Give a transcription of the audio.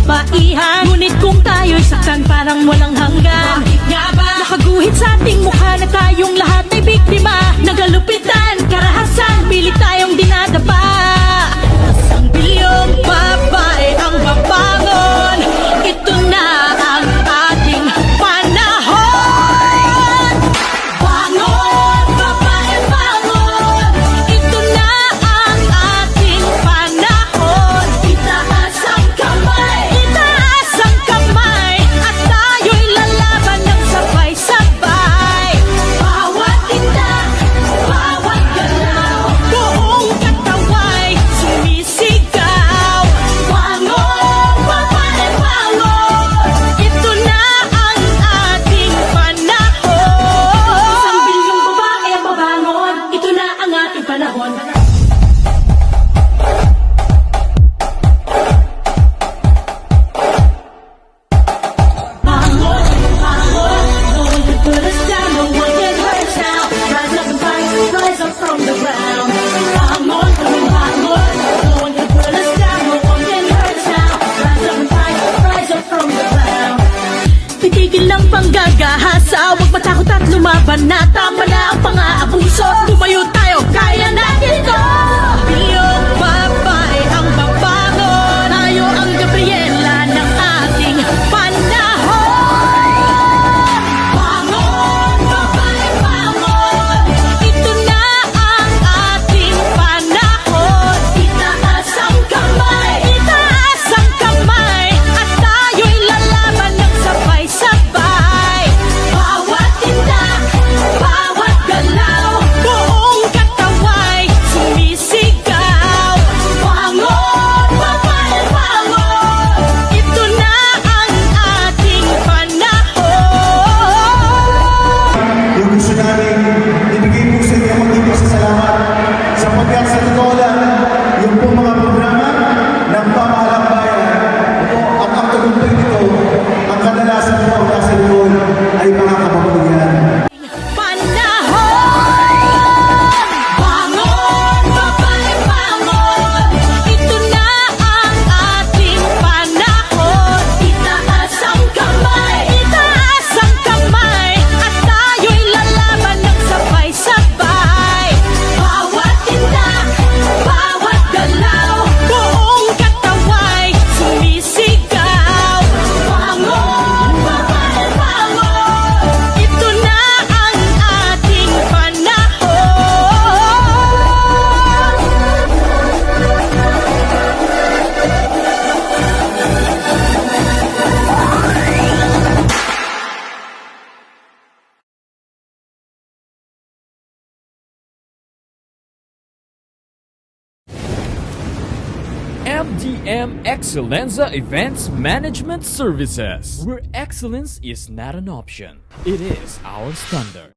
kababaihan. Ngunit kung tayo'y saktan parang walang hanggan, bakit nga ba? Nakaguhit sa ating mukha na tayong lahat ay biktima. Nagalupitan, karahasan, pilit tayong dinadapa. Isang bilyong babae ang babangon. Ito na ang ating panahon. Bangon, babae, bangon. Ito na ang ating panahon. Itaas ang kamay, itaas ang kamay, at tayo'y lalaban ng sabay-sabay. Bawat tindak, bawat galaw, buong kataway sumisigaw. Bangon, babae, bangon. Ito na ang ating panahon. Isang bilyong babae ang babangon. Ito na ang ating panahon. Bangon, bangon. No one can put us down, no one can hurt us now. Rise up and fight, rise up from the ground. Bangon, bangon. No one can put us down, no one can hurt us now. Rise up and fight, rise up from the ground. Titigil ng panggagahasa, huwag matakot at lumaban na. Tama na ang pang-aabuso, tumayo tayo, kaya natin ito. Bilyong babae ang babangon. Tayo ang Gabriela ng ating panahon. Bangon, babae, bangon. Ito na ang ating panahon. Itaas ang kamay, itaas ang kamay, at tayo'y lalaban ng sabay-sabay. Bawat tindak, bawat galaw, buong kataway sumisigaw. Bangon, babae, bangon. Ito na ang ating panahon. Yung gusto namin ibigay po sa inyo ang pasasalamat sapagkat sa totoo lang, yung po mga programa ng pamahalang bayan, ito at ang tagumpay nito, ang kadalasan po ang nasa likod ay mga kababayan. Panahon! Bangon, babae, bangon. Ito na ang ating panahon. Itaas ang kamay, itaas ang kamay, at tayo'y lalaban ng sabay-sabay. Bawat tindak, bawat galaw, buong kataway sumisigaw. Bangon, babae, bangon. Ito na ang ating MDM Excellenza Events Management Services, where excellence is not an option, it is our standard.